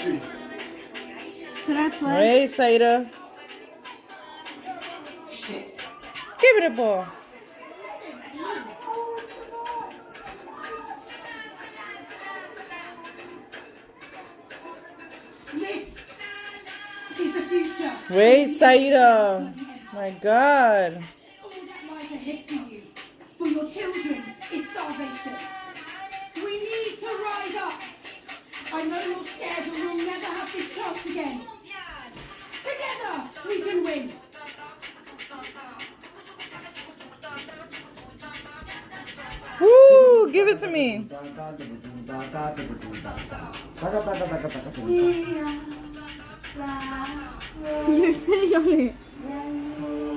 Can I play? Wait, Saida. Give it a ball. This is the future. Wait, Saida. My God. All that lies ahead for you, for your children, is starvation. We need to rise up. I know you're scared, but we'll never have this chance again. Together, we can win. Woo! Give it to me. You're sitting on it.